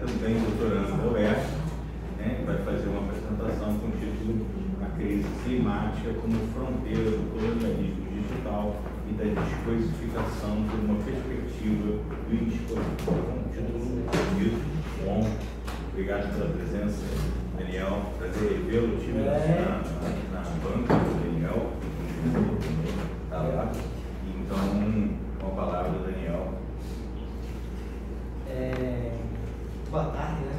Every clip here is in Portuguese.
também doutorando da UERJ, né, que vai fazer uma apresentação com o título A Crise Climática como Fronteira do Colonialismo Digital e da Descoisificação por uma Perspectiva Crítica, com um título bonito, bom. Obrigado pela presença, Daniel. Prazer revê-lo, tive na banca do Daniel, está lá. Então, com a palavra do Daniel. Boa tarde, né?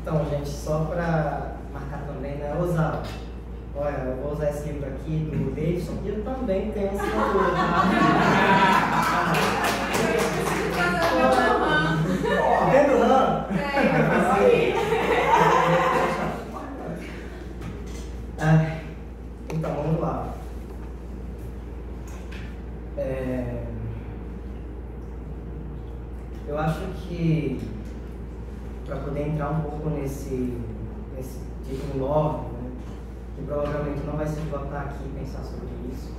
Então, gente, só para marcar também, né? Osar, olha, eu vou usar esse livro aqui do Davidson e eu também tenho assinatura, tá? Vendo RAM? Então, vamos lá. Eu acho que para poder entrar um pouco nesse título 9, né, que provavelmente não vai se esgotar aqui e pensar sobre isso,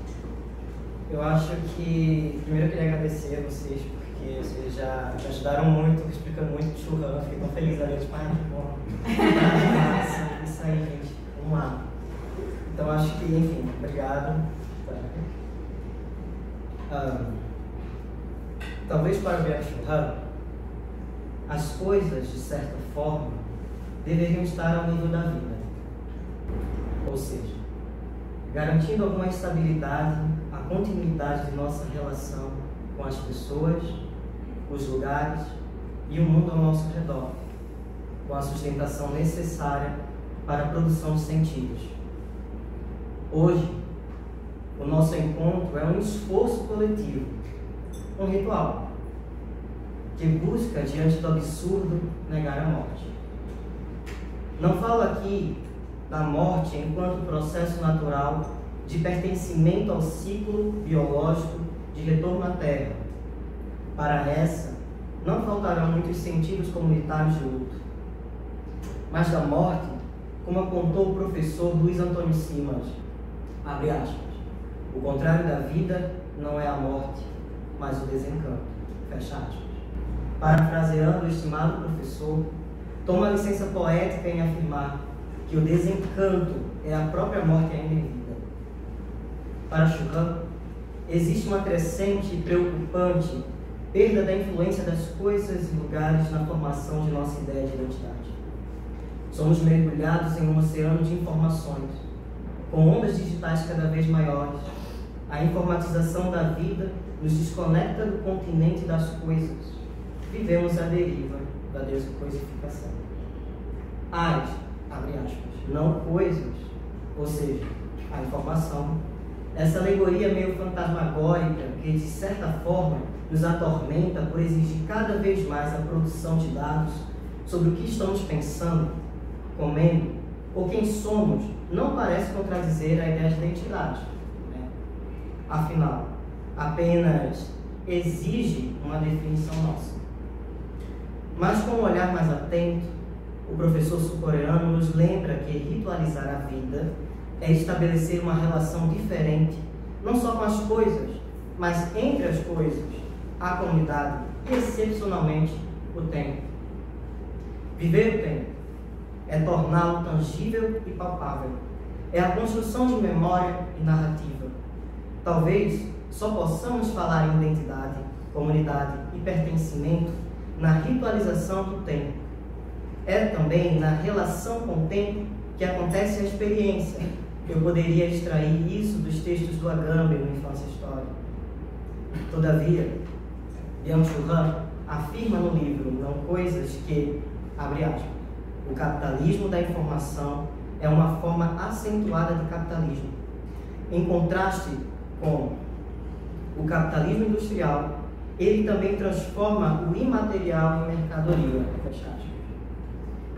eu acho que primeiro eu queria agradecer a vocês, porque vocês já me ajudaram muito, explicando muito de Churran, fiquei tão feliz ali, tipo, que bom. Isso aí, gente, vamos lá. Então acho que, enfim, obrigado. Talvez para ver Churran, as coisas, de certa forma, deveriam estar ao nível da vida. Ou seja, garantindo alguma estabilidade, a continuidade de nossa relação com as pessoas, os lugares e o mundo ao nosso redor, com a sustentação necessária para a produção de sentidos. Hoje, o nosso encontro é um esforço coletivo, um ritual, que busca, diante do absurdo, negar a morte. Não falo aqui da morte enquanto processo natural de pertencimento ao ciclo biológico de retorno à Terra. Para essa, não faltarão muitos sentidos comunitários de luto. Mas da morte, como apontou o professor Luiz Antônio Simas, abre aspas, o contrário da vida não é a morte, mas o desencanto, fecha aspas. Parafraseando o estimado professor, toma a licença poética em afirmar que o desencanto é a própria morte ainda em vida. Para Churran, existe uma crescente e preocupante perda da influência das coisas e lugares na formação de nossa ideia de identidade. Somos mergulhados em um oceano de informações, com ondas digitais cada vez maiores. A informatização da vida nos desconecta do continente das coisas. Vivemos a deriva da descoisificação. As, abre aspas, não coisas, ou seja, a informação, essa alegoria meio fantasmagórica que, de certa forma, nos atormenta por exigir cada vez mais a produção de dados sobre o que estamos pensando, comendo ou quem somos, não parece contradizer a ideia de identidade, né? Afinal, apenas exige uma definição nossa. Mas com um olhar mais atento, o professor sul-coreano nos lembra que ritualizar a vida é estabelecer uma relação diferente, não só com as coisas, mas entre as coisas, a comunidade e, excepcionalmente, o tempo. Viver o tempo é torná-lo tangível e palpável. É a construção de memória e narrativa. Talvez só possamos falar em identidade, comunidade e pertencimento na ritualização do tempo. É também na relação com o tempo que acontece a experiência. Eu poderia extrair isso dos textos do Agamben no Infância e História. Todavia, Byung-Chul Han afirma no livro Não Coisas que, abre aspas, o capitalismo da informação é uma forma acentuada de capitalismo. Em contraste com o capitalismo industrial, ele também transforma o imaterial em mercadoria.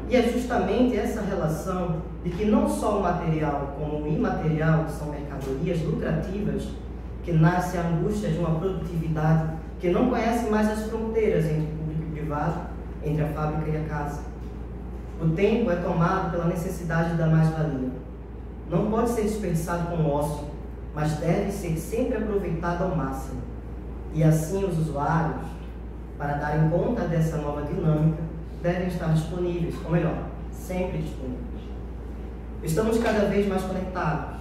E é justamente essa relação de que não só o material como o imaterial são mercadorias lucrativas que nasce a angústia de uma produtividade que não conhece mais as fronteiras entre o público e o privado, entre a fábrica e a casa. O tempo é tomado pela necessidade da mais-valia. Não pode ser desperdiçado com ócio, mas deve ser sempre aproveitado ao máximo. E assim os usuários, para darem conta dessa nova dinâmica, devem estar disponíveis, ou melhor, sempre disponíveis. Estamos cada vez mais conectados,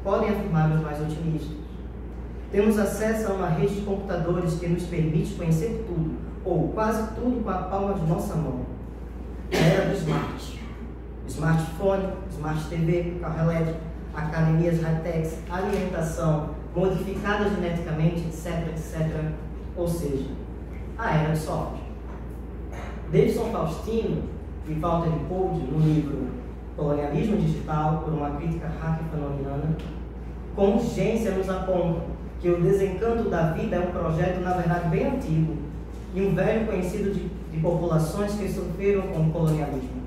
podem afirmar os mais otimistas. Temos acesso a uma rede de computadores que nos permite conhecer tudo, ou quase tudo, com a palma de nossa mão. A era do smart. Smartphone, smart TV, carro elétrico, academias high-techs, alimentação modificada geneticamente, etc, etc. Ou seja, a era do software. Davidson Faustino e Walter Lippoldt, no livro Colonialismo Digital, por uma crítica hacker-fanoniana, com urgência nos apontam que o desencanto da vida é um projeto, na verdade, bem antigo e um velho conhecido de populações que sofreram com o colonialismo.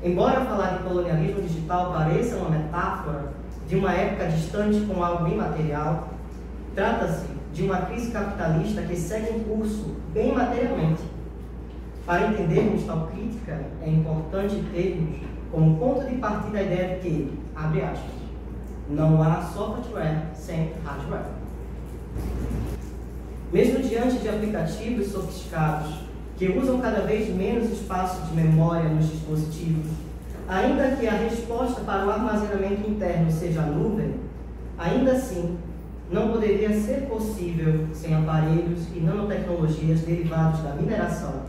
Embora falar de colonialismo digital pareça uma metáfora de uma época distante com algo imaterial, trata-se de uma crise capitalista que segue em curso bem materialmente. Para entendermos tal crítica, é importante termos como ponto de partida a ideia de que, abre aspas, não há software sem hardware. Mesmo diante de aplicativos sofisticados que usam cada vez menos espaço de memória nos dispositivos, ainda que a resposta para o armazenamento interno seja a nuvem, ainda assim não poderia ser possível sem aparelhos e nanotecnologias derivados da mineração,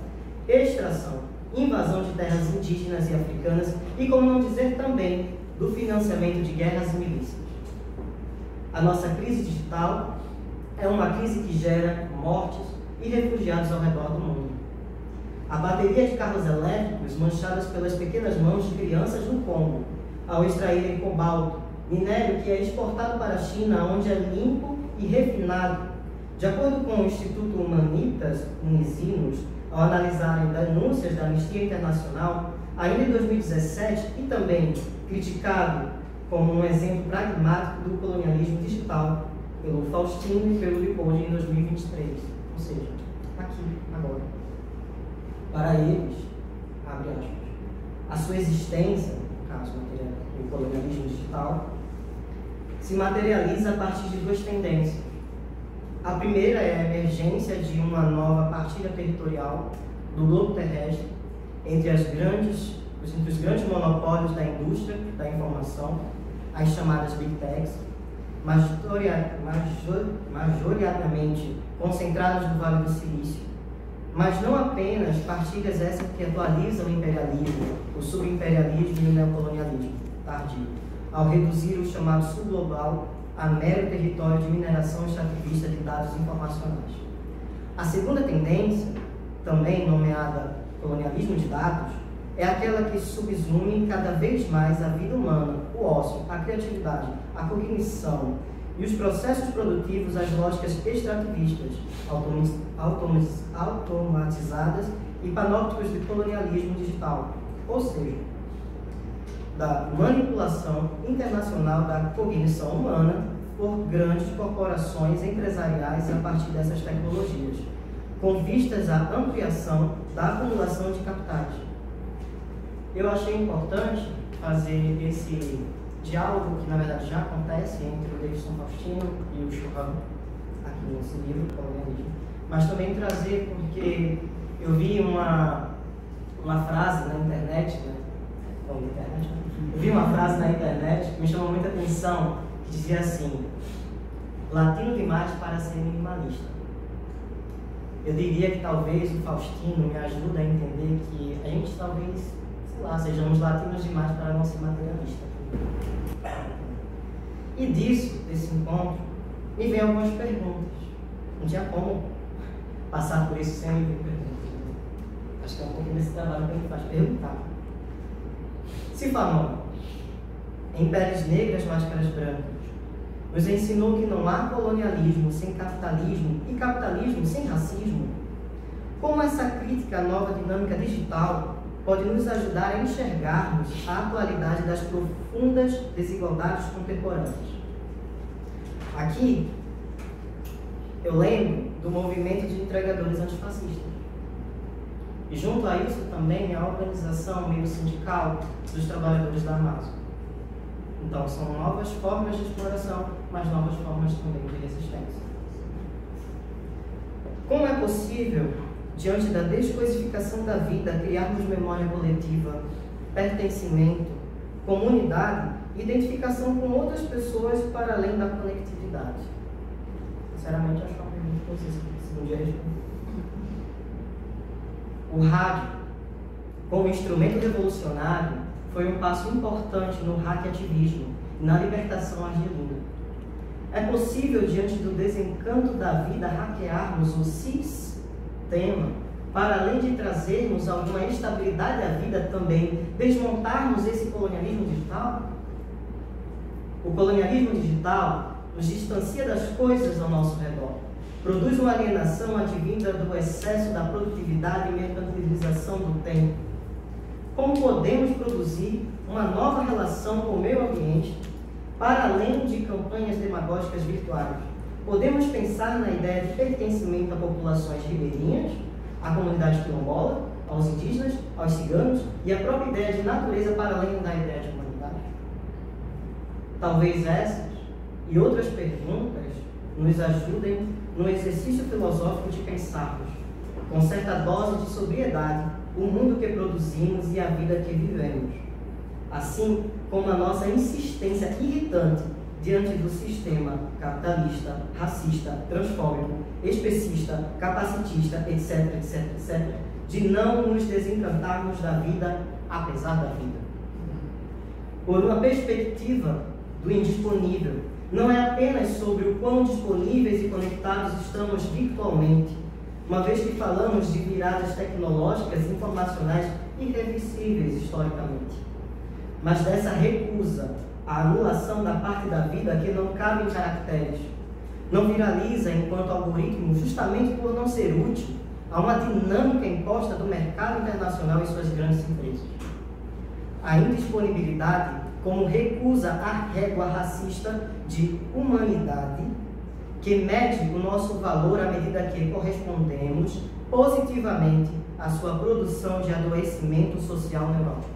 extração, invasão de terras indígenas e africanas e, como não dizer também, do financiamento de guerras e milícias. A nossa crise digital é uma crise que gera mortes e refugiados ao redor do mundo. A bateria de carros elétricos manchadas pelas pequenas mãos de crianças no Congo, ao extraírem cobalto, minério que é exportado para a China, onde é limpo e refinado. De acordo com o Instituto Humanitas Unisinos, ao analisarem denúncias da Anistia Internacional, ainda em 2017, e também criticado como um exemplo pragmático do colonialismo digital pelo Faustino e pelo Lippoldt em 2023. Ou seja, aqui, agora. Para eles, abre aspas, a sua existência, no caso do colonialismo digital, se materializa a partir de duas tendências. A primeira é a emergência de uma nova partilha territorial do globo terrestre entre os grandes monopólios da indústria da informação, as chamadas Big Techs, majoritariamente concentradas no Vale do Silício, mas não apenas partilhas essas que atualizam o imperialismo, o subimperialismo e o neocolonialismo tardio, ao reduzir o chamado sul global a mero território de mineração extrativista de dados informacionais. A segunda tendência, também nomeada colonialismo de dados, é aquela que subsume cada vez mais a vida humana, o ócio, a criatividade, a cognição e os processos produtivos às lógicas extrativistas, automatizadas e panópticos de colonialismo digital, ou seja, da manipulação internacional da cognição humana por grandes corporações empresariais a partir dessas tecnologias, com vistas à ampliação da acumulação de capitais. Eu achei importante fazer esse diálogo, que na verdade já acontece entre o Davidson Faustino e o Churran, aqui nesse livro, Colonialismo, mas também trazer porque eu vi uma frase na internet, né? Eu vi uma frase na internet que me chamou muita atenção, que dizia assim: latino demais para ser minimalista. Eu diria que talvez o Faustino me ajude a entender que a gente talvez, sei lá, sejamos latinos demais para não ser materialista. E desse encontro, me vem algumas perguntas. Não tinha como passar por isso sem me ver perguntas. Acho que é um pouquinho desse trabalho que a gente faz, perguntar. Se Fanon, em Peles Negras, Máscaras Brancas, nos ensinou que não há colonialismo sem capitalismo e capitalismo sem racismo, como essa crítica à nova dinâmica digital pode nos ajudar a enxergarmos a atualidade das profundas desigualdades contemporâneas? Aqui, eu lembro do movimento de entregadores antifascistas. E junto a isso também a organização meio sindical dos trabalhadores da Amazônia. Então são novas formas de exploração, mas novas formas também de resistência. Como é possível, diante da descoisificação da vida, criarmos memória coletiva, pertencimento, comunidade, identificação com outras pessoas para além da conectividade? Sinceramente, acho uma pergunta que vocês precisam de responder. O rádio, como instrumento revolucionário, foi um passo importante no hack-ativismo e na libertação argelina. É possível, diante do desencanto da vida, hackearmos o sistema para, além de trazermos alguma estabilidade à vida, também desmontarmos esse colonialismo digital? O colonialismo digital nos distancia das coisas ao nosso redor, produz uma alienação advinda do excesso da produtividade e mercantilização do tempo. Como podemos produzir uma nova relação com o meio ambiente para além de campanhas demagógicas virtuais? Podemos pensar na ideia de pertencimento a populações ribeirinhas, à comunidade quilombola, aos indígenas, aos ciganos e a própria ideia de natureza para além da ideia de humanidade? Talvez essas e outras perguntas nos ajudem no exercício filosófico de pensarmos, com certa dose de sobriedade, o mundo que produzimos e a vida que vivemos, assim como a nossa insistência irritante diante do sistema capitalista, racista, transfóbico, especista, capacitista, etc, etc, etc, de não nos desencantarmos da vida apesar da vida. Por uma perspectiva do indisponível, não é apenas sobre o quão disponíveis e conectados estamos virtualmente, uma vez que falamos de viradas tecnológicas e informacionais irreversíveis historicamente, mas dessa recusa à anulação da parte da vida que não cabe em caracteres, não viraliza enquanto algoritmo justamente por não ser útil a uma dinâmica imposta do mercado internacional e suas grandes empresas. A indisponibilidade como recusa à régua racista de humanidade que mede o nosso valor à medida que correspondemos positivamente à sua produção de adoecimento social neurótico.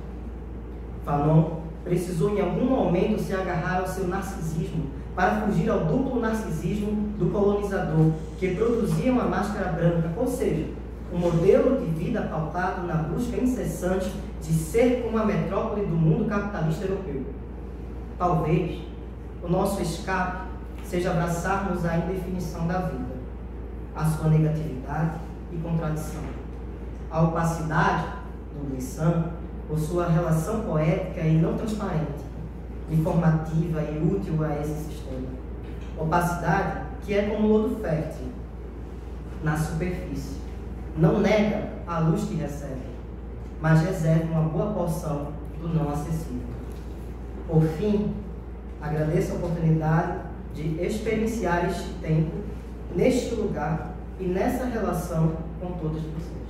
Fanon precisou em algum momento se agarrar ao seu narcisismo para fugir ao duplo narcisismo do colonizador, que produzia uma máscara branca, ou seja, um modelo de vida pautado na busca incessante de ser como a metrópole do mundo capitalista europeu. Talvez o nosso escape seja abraçarmos a indefinição da vida, a sua negatividade e contradição, a opacidade do Glissant, por sua relação poética e não transparente, informativa e útil a esse sistema. Opacidade que é como lodo fértil na superfície, não nega a luz que recebe, mas reserva uma boa porção do não acessível. Por fim, agradeço a oportunidade de experienciar este tempo, neste lugar e nessa relação com todos vocês.